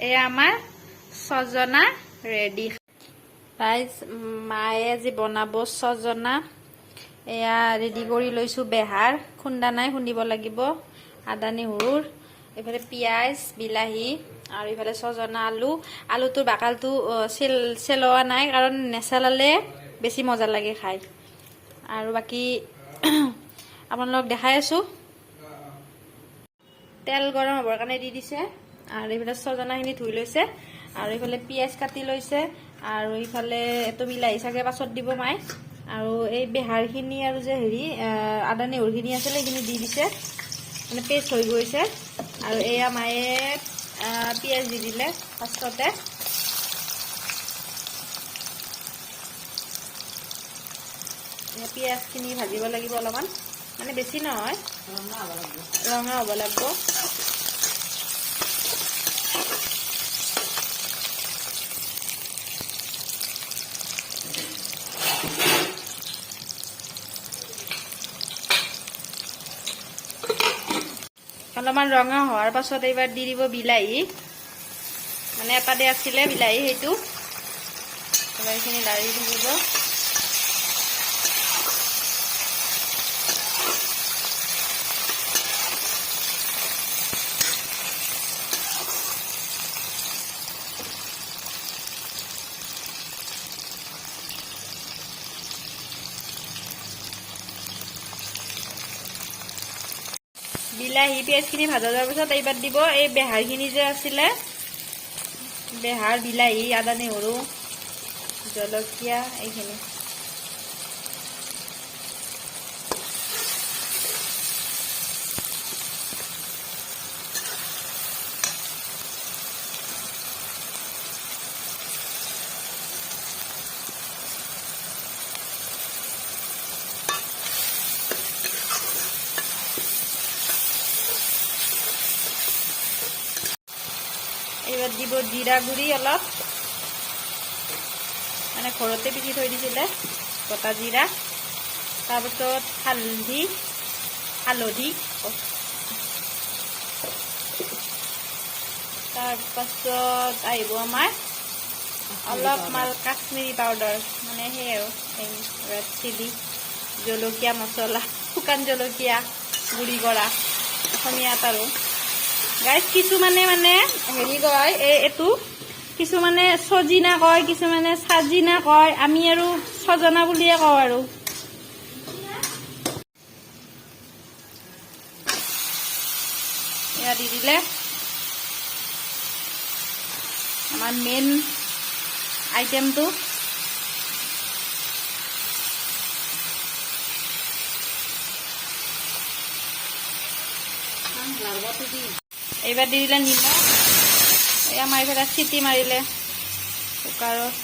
এয়া আমাৰ ছজনা ৰেডি। ৰাইজ মায়ে আজি বনাব ছজনা। এয়া ৰেডি কৰি লৈছোঁ। বেহাৰ খুন্দা নাই, খুন্দিব লাগিব। আদা নহৰুৰ, এইফালে পিঁয়াজ বিলাহী আৰু এইফালে ছজনা আলুটোৰ বাকালটো চেলোৱা নাই, কাৰণ নেচেলালে বেছি মজা লাগে খাই। আৰু বাকী আপোনালোকক দেখাই আছোঁ। তেল গৰম হ'বৰ কাৰণে দি দিছে, আৰু এইফালে ছজনাখিনি ধুই লৈছে, আৰু এইফালে পিঁয়াজ কাটি লৈছে, আৰু এইফালে এইটো বিলাহী চাগে পাছত দিব মায়ে। আৰু এই বেহাৰখিনি আৰু যে আদা নহৰুখিনি আছিলে সেইখিনি দি দিছে, মানে পেষ্ট হৈ গৈছে। আৰু এয়া মায়ে পিঁয়াজ দি দিলে ফাৰ্ষ্টতে। পিঁয়াজখিনি ভাজিব লাগিব অলপমান, মানে বেছি নহয়, ৰঙা হ'ব লাগিব। অলপমান ৰঙা হোৱাৰ পাছত এইবাৰ দি দিব বিলাহী, মানে এটাতে আছিলে বিলাহী, সেইটো বিলাহীখিনি লাৰি থাকিব। বিলাহী পিঁয়াজখিনি ভাজা যোৱাৰ পিছত এইবাৰ দিব এই বেহাৰখিনি যে আছিলে, বেহাৰ বিলাহী আদা নহৰু জলকীয়া এইখিনি। এইবাৰ দিব জিৰা গুড়ি অলপ, মানে ঘৰতে পিচি থৈ দিছিলে গোটা জিৰা। তাৰপিছত হালধি, তাৰপাছত আহিব আমাৰ অলপমান কাশ্মীৰী পাউডাৰ, মানে সেই আৰু ৰেড চিলি, জলকীয়া মছলা, শুকান জলকীয়া গুড়ি কৰা অসমীয়াত আৰু। গাইজ কিছুমানে মানে হেৰি কয়, এইটো কিছুমানে চজিনা কয়, কিছুমানে চাজিনা কয়, আমি আৰু ছজনা বুলিয়ে কওঁ আৰু। এয়া দি দিলে আমাৰ মেইন আইটেমটো। এইবাৰ দি দিলে নিমখ। এই আমাৰ এইফালে চিটি মাৰিলে কুকাৰত,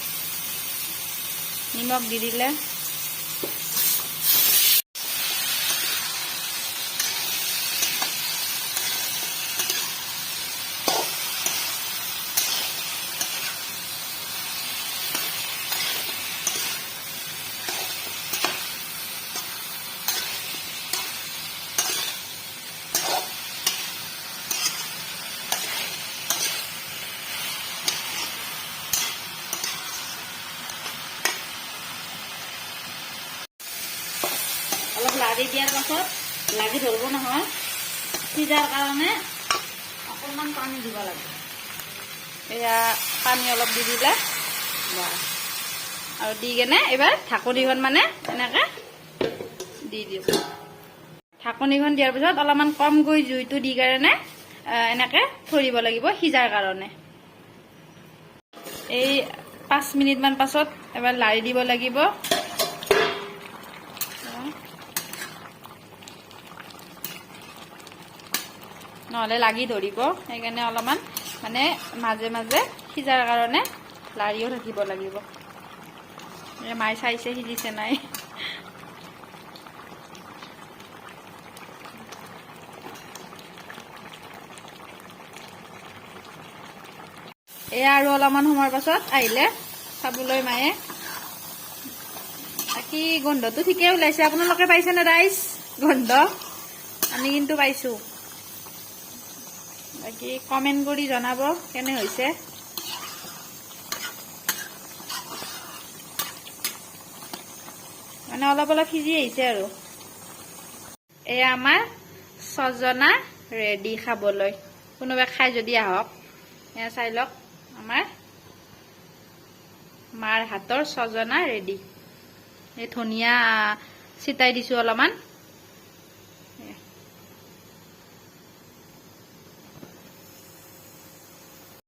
নিমখ দি দিলে। অলপ লাৰি দিয়াৰ পাছত লাগি ধৰিব নহয়, সিজাৰ কাৰণে অকণমান পানী দিব লাগে। এয়া পানী অলপ দি দিলে, আৰু দি কেনে এইবাৰ ঢাকনিখন মানে এনেকৈ দি দিওঁ। ঢাকনিখন দিয়াৰ পিছত অলপমান কমকৈ জুইটো দি কাৰণে এনেকৈ থৈ দিব লাগিব সিজাৰ কাৰণে। এই 5 মিনিটমান পাছত এবাৰ লাৰি দিব লাগিব। নহ'লে লাগি ধৰিব, সেইকাৰণে অলপমান মানে মাজে মাজে সিজাৰ কাৰণে লাৰিও থাকিব লাগিব। মায়ে চাইছে সিজিছে নাই। এয়া আৰু অলপমান সময়ৰ পাছত আহিলে চাবলৈ মায়ে। বাকী গোন্ধটো ঠিকে ওলাইছে। আপোনালোকে পাইছেনে ৰাইজ গন্ধ? আমি কিন্তু পাইছোঁ। বাকী কি কমেন্ট কৰি জনাব কেনে হৈছে। মানে অলপ অলপ সিজি আহিছে আৰু। এয়া আমাৰ ছজনা ৰেডি খাবলৈ। কোনোবাই খাই যদি আহক, এয়া চাই লওক আমাৰ মাৰ হাতৰ ছজনা ৰেডি। এই ধনিয়া ছিটাই দিছোঁ অলপমান।